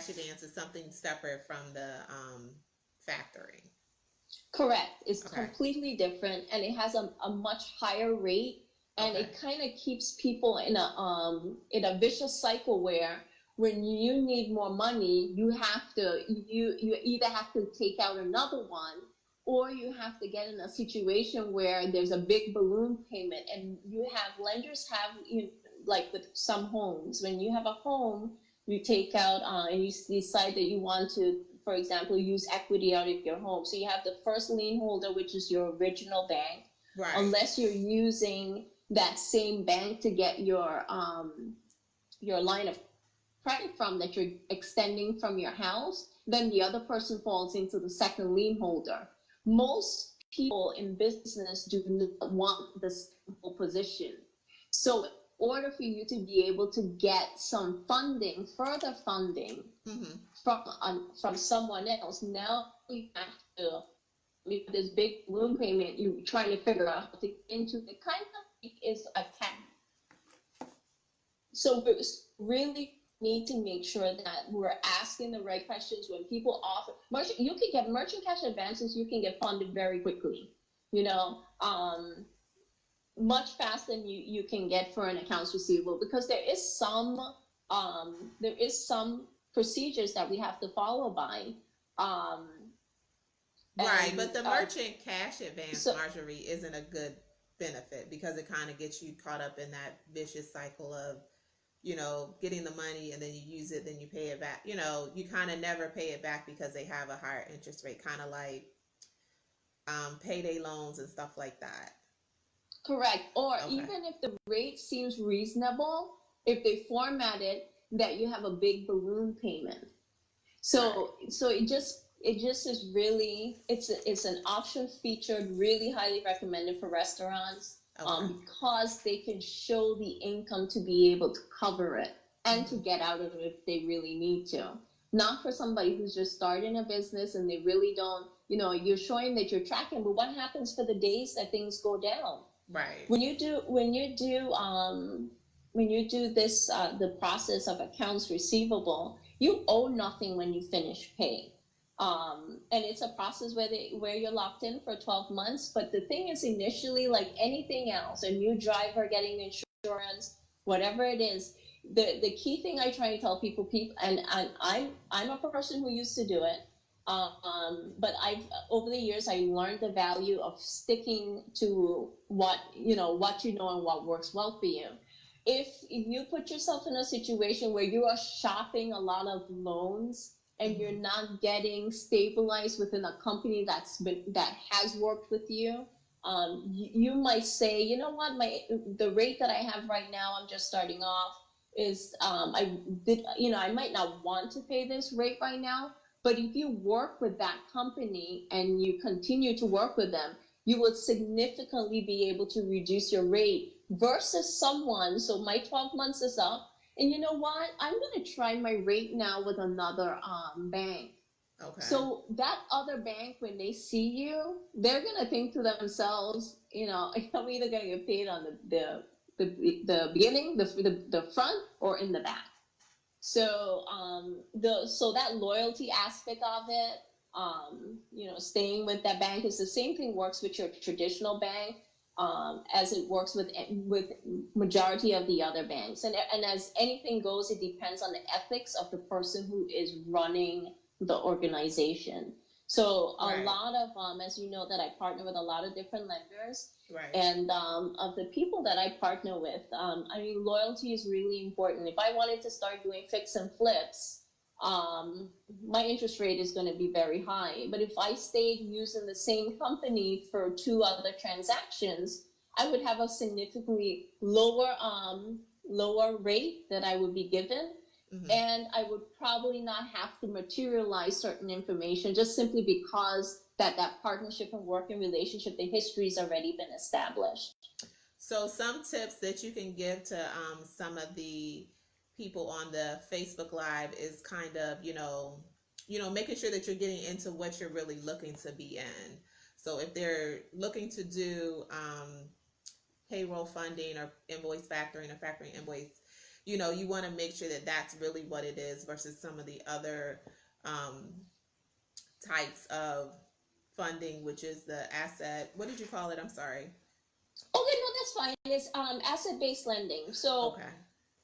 cash advance is something separate from the factoring. Correct. It's Okay. completely different, and it has a much higher rate, and Okay. it kind of keeps people in a vicious cycle where when you need more money, you either have to take out another one, or you have to get in a situation where there's a big balloon payment, and you have lenders have like with some homes, when you have a home, you take out and you decide that you want to, for example, use equity out of your home. So you have the first lien holder, which is your original bank, Right. unless you're using that same bank to get your line of credit from, that you're extending from your house, then the other person falls into the second lien holder. Most people in business do not want this whole position. So in order for you to be able to get some funding, further funding from someone else, now you have to, with this big balloon payment, you're trying to figure out how to get into it. Kind of is a cap. So we really need to make sure that we're asking the right questions when people offer you can get merchant cash advances, you can get funded very quickly, much faster than you can get for an accounts receivable, because there is some procedures that we have to follow by. Right, but the merchant cash advance, Marjorie, isn't a good benefit because it kind of gets you caught up in that vicious cycle of, getting the money and then you use it, then you pay it back. You kind of never pay it back because they have a higher interest rate, kind of like payday loans and stuff like that. Correct. Or even if the rate seems reasonable, if they format it that you have a big balloon payment. So it just is really, it's an option featured, really highly recommended for restaurants. Because they can show the income to be able to cover it and to get out of it if they really need to. Not for somebody who's just starting a business and they really don't, you're showing that you're tracking, but what happens for the days that things go down? Right. When you do this, the process of accounts receivable, you owe nothing when you finish pay. And it's a process where you're locked in for 12 months. But the thing is, initially, like anything else, a new driver getting insurance, whatever it is, the key thing I try to tell people, and I'm a person who used to do it. But over the years, I learned the value of sticking to what you know and what works well for you. If you put yourself in a situation where you are shopping a lot of loans and you're not getting stabilized within a company that has worked with you, you might say, you know what, the rate that I have right now, I'm just starting off, is I might not want to pay this rate right now. But if you work with that company and you continue to work with them, you will significantly be able to reduce your rate versus someone. So my 12 months is up. And you know what? I'm going to try my rate now with another bank. Okay. So that other bank, when they see you, they're going to think to themselves, I'm either going to get paid on the beginning, the front, or in the back. So so that loyalty aspect of it, staying with that bank, is the same thing works with your traditional bank. As it works with majority of the other banks. And as anything goes, it depends on the ethics of the person who is running the organization. So a lot of, as you know, that I partner with a lot of different lenders. Right. And of the people that I partner with, loyalty is really important. If I wanted to start doing fix and flips, my interest rate is going to be very high. But if I stayed using the same company for 2 other transactions, I would have a significantly lower rate that I would be given. And I would probably not have to materialize certain information just simply because that partnership and working relationship, the history has already been established. So some tips that you can give to some of the people on the Facebook Live is kind of, making sure that you're getting into what you're really looking to be in. So if they're looking to do payroll funding or invoice factoring or factoring invoice, you want to make sure that that's really what it is versus some of the other um, types of funding, which is the asset. What did you call it? I'm sorry. Okay, no, that's fine. It's asset-based lending. So Okay.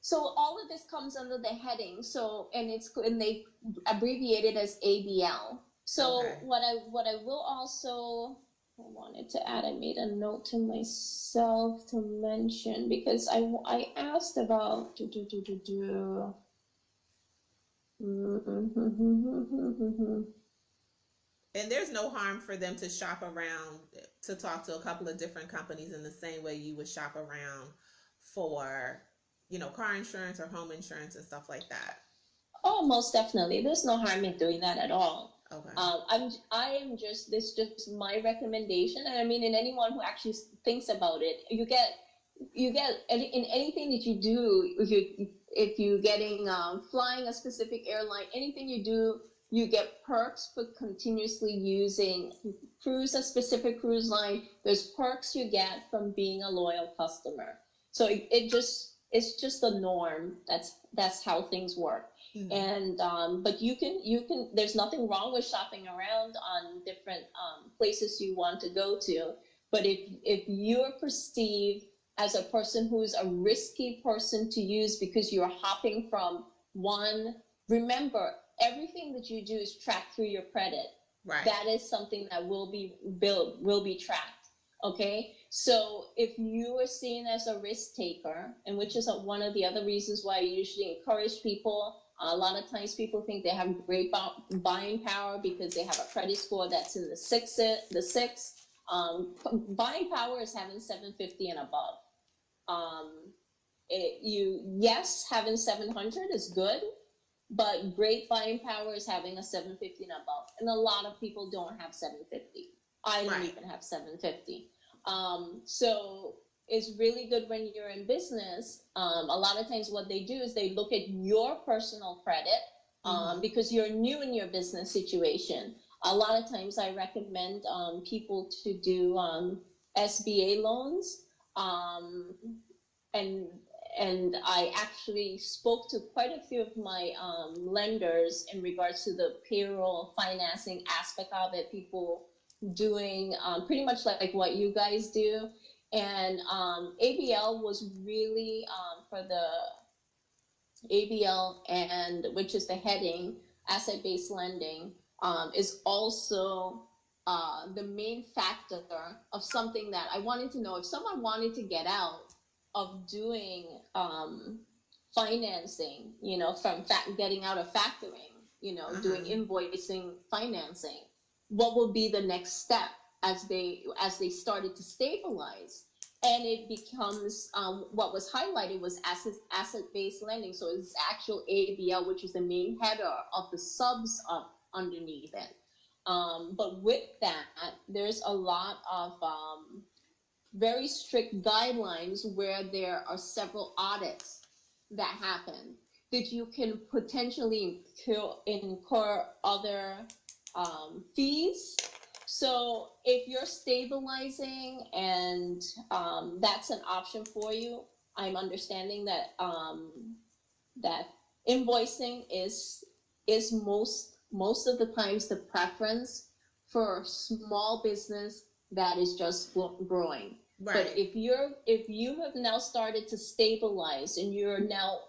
so all of this comes under the heading. So and they abbreviate it as ABL. So Okay. what I will also I wanted to add, I made a note to myself to mention because I asked about And there's no harm for them to shop around, to talk to a couple of different companies in the same way you would shop around for, car insurance or home insurance and stuff like that. Oh, most definitely. There's no harm in doing that at all. Okay. I am just this just my recommendation, and I mean, in anyone who actually thinks about it, you get in anything that you do. If you getting flying a specific airline, anything you do, you get perks for continuously using a specific cruise line. There's perks you get from being a loyal customer. So it's just the norm. That's how things work. Mm-hmm. And but you can there's nothing wrong with shopping around on different places you want to go to. But if you're perceived as a person who's a risky person to use because you're hopping from one, remember, everything that you do is tracked through your credit. Right. That is something that will be tracked. Okay, so if you are seen as a risk taker, and which is one of the other reasons why I usually encourage people. A lot of times people think they have great buying power because they have a credit score that's in the six. Buying power is having 750 and above. Yes, having 700 is good, but great buying power is having a 750 and above. And a lot of people don't have 750. I don't even have 750. So it's really good when you're in business. A lot of times what they do is they look at your personal credit because you're new in your business situation. A lot of times I recommend people to do SBA loans. And I actually spoke to quite a few of my lenders in regards to the payroll financing aspect of it, people doing pretty much like what you guys do. And ABL was really for the ABL, and which is the heading, asset-based lending, is also the main factor of something that I wanted to know. If someone wanted to get out of doing financing, from getting out of factoring, doing invoicing financing, what will be the next step as they started to stabilize? And it becomes what was highlighted was asset-based lending. So it's actual ABL, which is the main header of the subs up underneath it. But with that, there's a lot of very strict guidelines where there are several audits that happen that you can potentially incur other fees. So if you're stabilizing and that's an option for you, I'm understanding that that invoicing is most of the times the preference for small business that is just growing. Right. But if you have now started to stabilize and you're now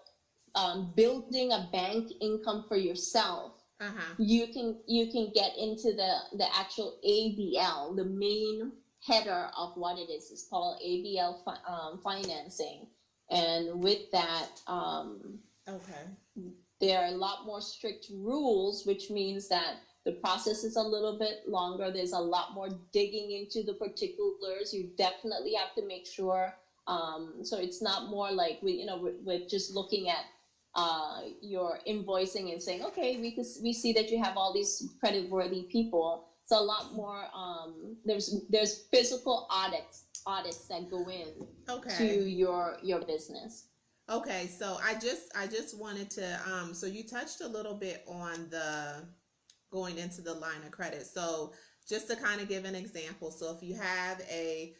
building a bank income for yourself, you can get into the actual ABL, the main header of what it is. It's called ABL financing, and with that, there are a lot more strict rules, which means that the process is a little bit longer. There's a lot more digging into the particulars. You definitely have to make sure. So it's not more like we're just looking at your invoicing and saying, okay, we see that you have all these credit-worthy people. It's a lot more. There's physical audits that go in to your business. Okay, so I just wanted to so you touched a little bit on the going into the line of credit. So just to kind of give an example, so if you have a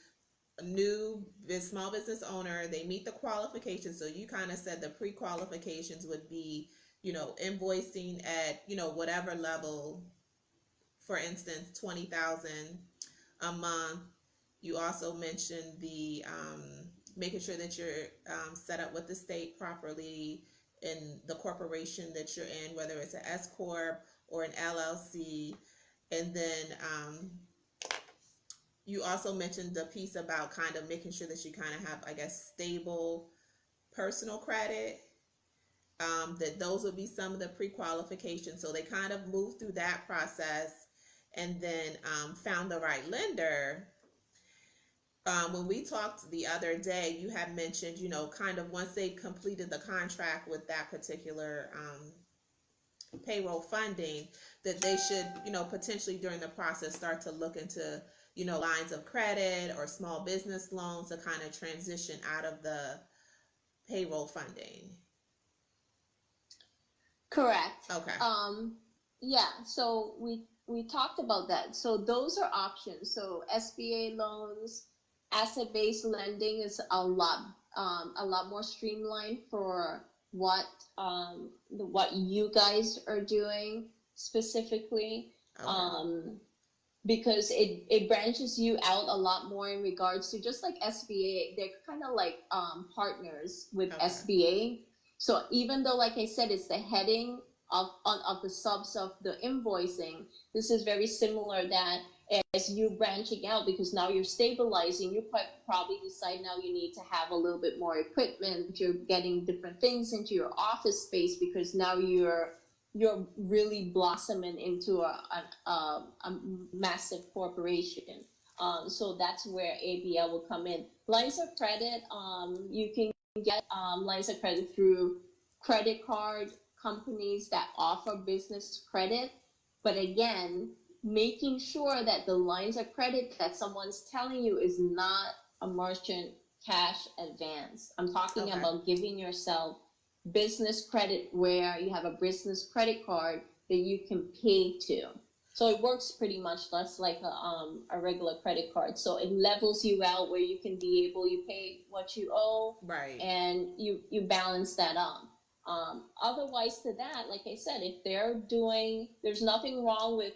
new small business owner, they meet the qualifications. So you kind of said the pre-qualifications would be, invoicing at, whatever level, for instance, 20,000 a month. You also mentioned the making sure that you're set up with the state properly in the corporation that you're in, whether it's an S corp or an LLC, and then you also mentioned the piece about kind of making sure that you kind of have, I guess, stable personal credit. That those would be some of the pre-qualifications. So they kind of moved through that process and then found the right lender. When we talked the other day, you had mentioned, kind of once they completed the contract with that particular payroll funding, that they should, potentially during the process start to look into, lines of credit or small business loans to kind of transition out of the payroll funding. Correct. Okay. Yeah, so we talked about that. So those are options. So SBA loans, asset-based lending is a lot more streamlined for what you guys are doing specifically. Okay. Because it branches you out a lot more in regards to, just like SBA, they're kind of like partners with okay. SBA. So even though, like I said, it's the heading of the subs of the invoicing, this is very similar that as you branching out, because now you're stabilizing, you probably decide now you need to have a little bit more equipment, you're getting different things into your office space because now you're really blossoming into a massive corporation. So that's where ABL will come in. Lines of credit, you can get lines of credit through credit card companies that offer business credit. But again, making sure that the lines of credit that someone's telling you is not a merchant cash advance. I'm talking okay. about giving yourself business credit where you have a business credit card that you can pay to. So it works pretty much less like a regular credit card. So it levels you out where you can be able, you pay what you owe, right, and you balance that out. Otherwise to that, like I said, if they're doing, there's nothing wrong with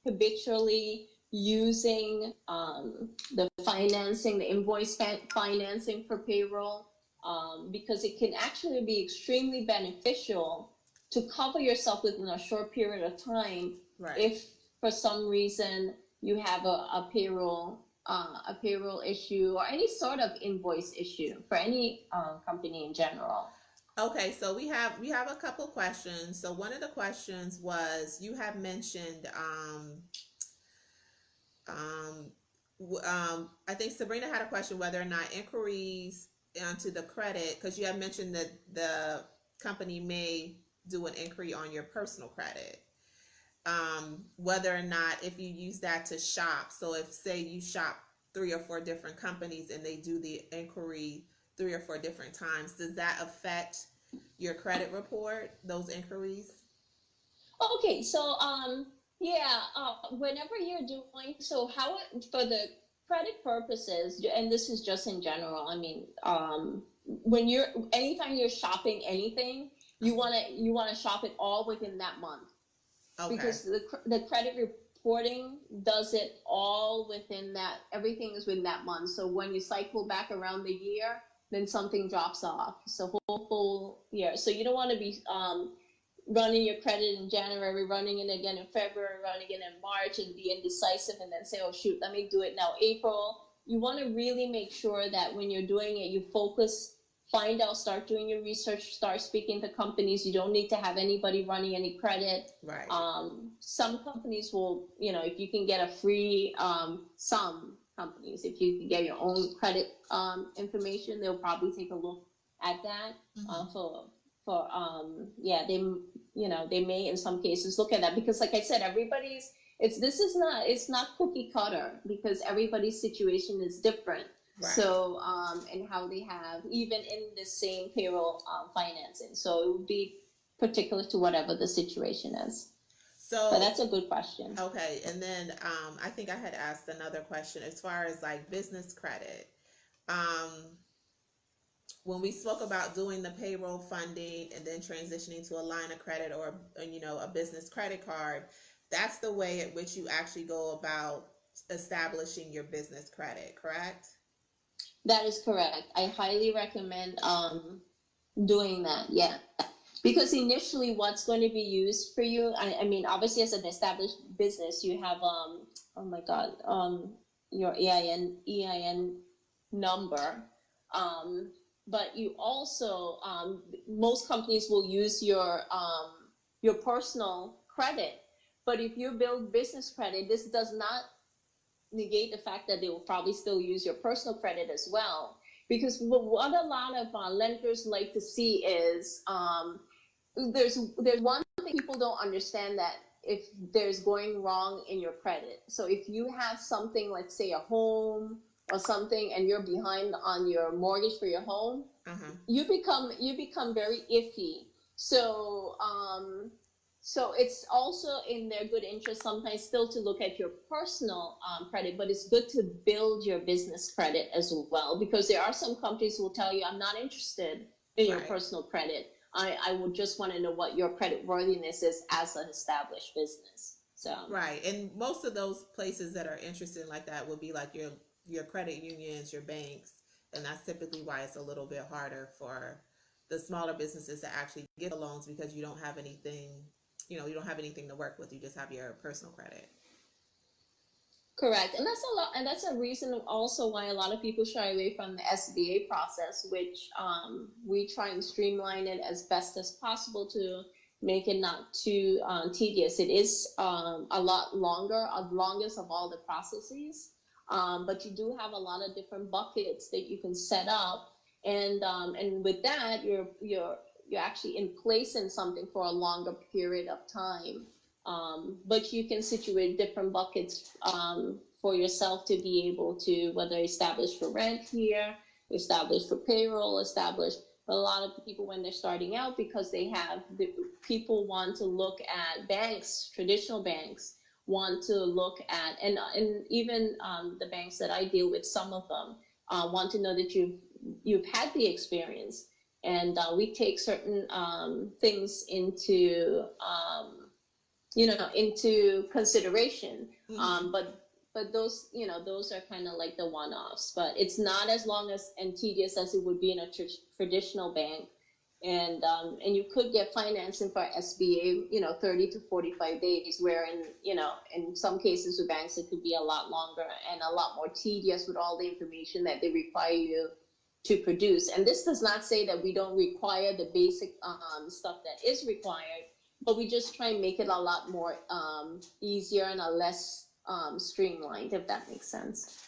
habitually using the financing, the invoice financing for payroll, because it can actually be extremely beneficial to cover yourself within a short period of time. Right. If for some reason you have a payroll issue or any sort of invoice issue for any company in general. Okay, so we have a couple questions. So one of the questions was, you have mentioned I think Sabrina had a question whether or not inquiries onto the credit, because you have mentioned that the company may do an inquiry on your personal credit. Whether or not if you use that to shop. So if, say, you shop 3 or 4 different companies and they do the inquiry 3 or 4 different times, does that affect your credit report, those inquiries? Okay, so whenever you're doing, so how for the credit purposes, and this is just in general, I mean, anytime you're shopping anything, you wanna shop it all within that month. Okay. Because the credit reporting does it all within that, everything is within that month. So when you cycle back around the year, then something drops off. So whole year. So you don't want to be running your credit in January, running it again in February, running it in March, and be indecisive and then say, oh shoot, let me do it now April. You want to really make sure that when you're doing it, you focus, find out, start doing your research, start speaking to companies. You don't need to have anybody running any credit. Right. Some companies will, if you can get a free, some companies, if you can get your own credit information, they'll probably take a look at that. Mm-hmm. They may in some cases look at that, because like I said, it's not cookie cutter, because everybody's situation is different. Right. So, and how they have, even in the same payroll financing. So it would be particular to whatever the situation is. But that's a good question. Okay, and then I think I had asked another question as far as like business credit. Um, when we spoke about doing the payroll funding and then transitioning to a line of credit or a business credit card, that's the way at which you actually go about establishing your business credit, correct? That is correct. I highly recommend doing that. Yeah. Because initially what's going to be used for you, I mean, obviously as an established business, you have oh my God, your EIN number. But you also most companies will use your personal credit. But if you build business credit, this does not negate the fact that they will probably still use your personal credit as well. Because what a lot of lenders like to see is there's one thing people don't understand, that if there's going wrong in your credit. So if you have something, let's say a home or something, and you're behind on your mortgage for your home, you become very iffy. So so it's also in their good interest sometimes still to look at your personal credit, but it's good to build your business credit as well, because there are some companies who will tell you, I'm not interested in your personal credit. I would just want to know what your credit worthiness is as an established business. So right, and most of those places that are interested like that would be like your credit unions, your banks, and that's typically why it's a little bit harder for the smaller businesses to actually get the loans, because you don't have anything, you don't have anything to work with. You just have your personal credit. Correct. And that's a lot, and that's a reason also why a lot of people shy away from the SBA process, which we try and streamline it as best as possible to make it not too tedious. It is a lot longer, the longest of all the processes, but you do have a lot of different buckets that you can set up, and with that, you're actually in place in something for a longer period of time. But you can situate different buckets for yourself to be able to, whether establish for rent here, establish for payroll, establish. But a lot of people, when they're starting out, because people want to look at banks, traditional banks, want to look at, and even the banks that I deal with, some of them want to know that you've had the experience, and we take certain things into into consideration. But those, those are kind of like the one-offs, but it's not as long as and tedious as it would be in a traditional bank. And you could get financing for SBA, 30 to 45 days, where in some cases with banks, it could be a lot longer and a lot more tedious with all the information that they require you to produce. And this does not say that we don't require the basic stuff that is required, but we just try and make it a lot more easier and a less streamlined, if that makes sense.